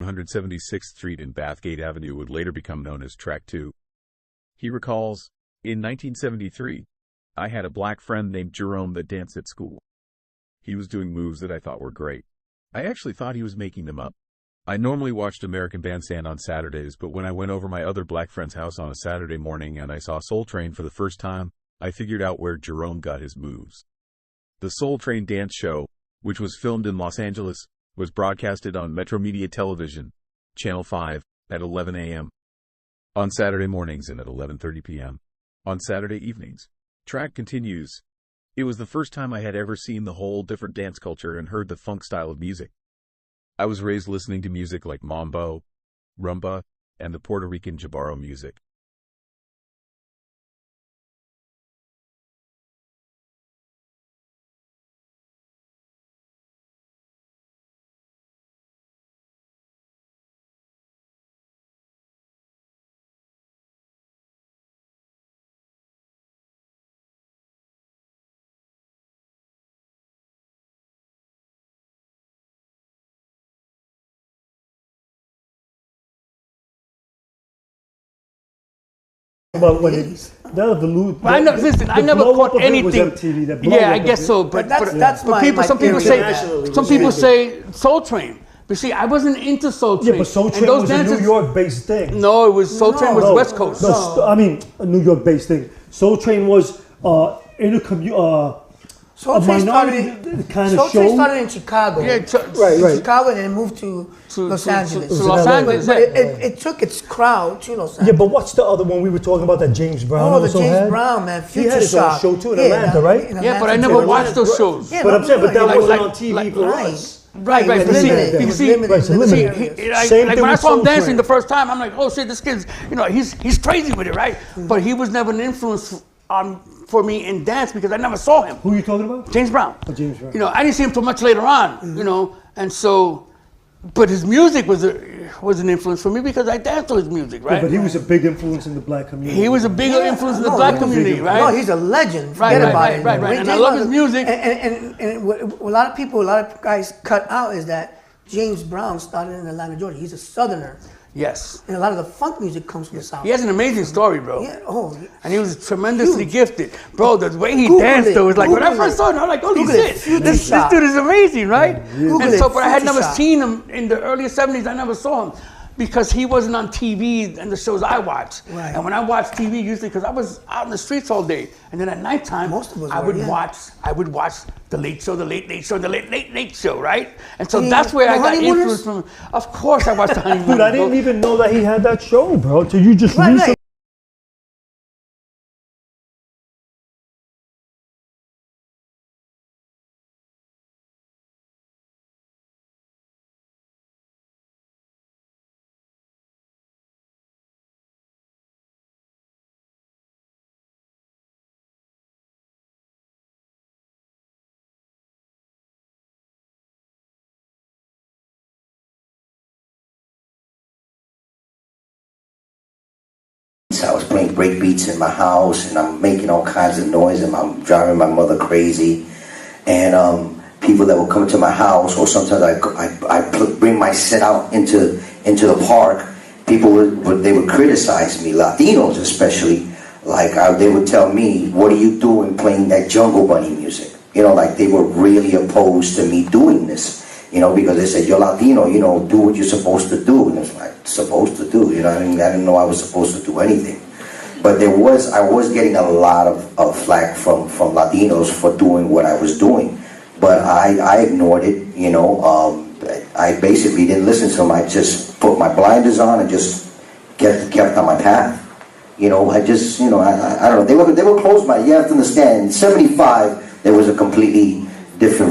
176th Street and Bathgate Avenue would later become known as Track 2. He recalls, in 1973, I had a black friend named Jerome that danced at school. He was doing moves that I thought were great. I actually thought he was making them up. I normally watched American Bandstand on Saturdays, but when I went over my other black friend's house on a Saturday morning and I saw Soul Train for the first time, I figured out where Jerome got his moves. The Soul Train dance show, which was filmed in Los Angeles, was broadcasted on Metro Media Television, Channel 5, at 11 a.m. on Saturday mornings and at 11:30 p.m. on Saturday evenings. Track continues. It was the first time I had ever seen the whole different dance culture and heard the funk style of music. I was raised listening to music like mambo, rumba, and the Puerto Rican jabaro music. But when I know. Listen, I never caught anything. MTV, yeah, I guess so. But that's but my some people say Soul Train. But see, I wasn't into Soul Train. Yeah, but Soul Train was a New York-based thing. No, it was Soul Train was West Coast. No, I mean a New York-based thing. Soul Train was in a Soul Train started in Chicago. Yeah, right. Chicago and then moved to Los Angeles. To Los Angeles. But it took its crowd to Los Angeles. Yeah, but what's the other one we were talking about that James Brown also had? Oh, the James Brown, man. He had his own show too in Atlanta, right? Yeah, but I never watched those shows. But I'm saying, but that wasn't on TV for us. Right. When I saw him dancing the first time, I'm like, oh shit, this kid's, he's crazy with it, right? But he was never an influence for me in dance because I never saw him. Who are you talking about? James Brown. Oh, James Brown. I didn't see him till much later on, and so, but his music was an influence for me because I danced to his music, right? Yeah, but he was a big influence in the black community. He was a bigger influence in the black community, right? No, he's a legend. Right. And I love his music. And what a lot of guys cut out is that James Brown started in Atlanta, Georgia. He's a Southerner. Yes. And a lot of the funk music comes from the South. He has an amazing story, bro. Yeah. And he was tremendously gifted. Bro, the way he danced, though, was like, when I first saw him, I was like, holy shit, this dude is amazing, right? But I had never seen him in the early 70s. I never saw him because he wasn't on TV and the shows I watched. Right. And when I watched TV, usually, because I was out in the streets all day, and then at nighttime, I would watch the Late Show, the Late Late Show, and the Late Show, right? And so that's where I got influence from. Of course, I watched the Honeymooners. Dude, I didn't even know that he had that show, bro. So you just recently. I was playing break beats in my house and I'm making all kinds of noise and I'm driving my mother crazy. And people that would come to my house, or sometimes I bring my set out into the park, people would criticize me, Latinos especially. Like they would tell me, what are you doing playing that Jungle Bunny music? Like they were really opposed to me doing this. Because they said, you're Latino, do what you're supposed to do. And it's like, supposed to do, I didn't know I was supposed to do anything. But I was getting a lot of flack from Latinos for doing what I was doing. But I ignored it, I basically didn't listen to them. I just put my blinders on and just kept on my path. I don't know, they were close-minded. You have to understand, in '75, there was a completely different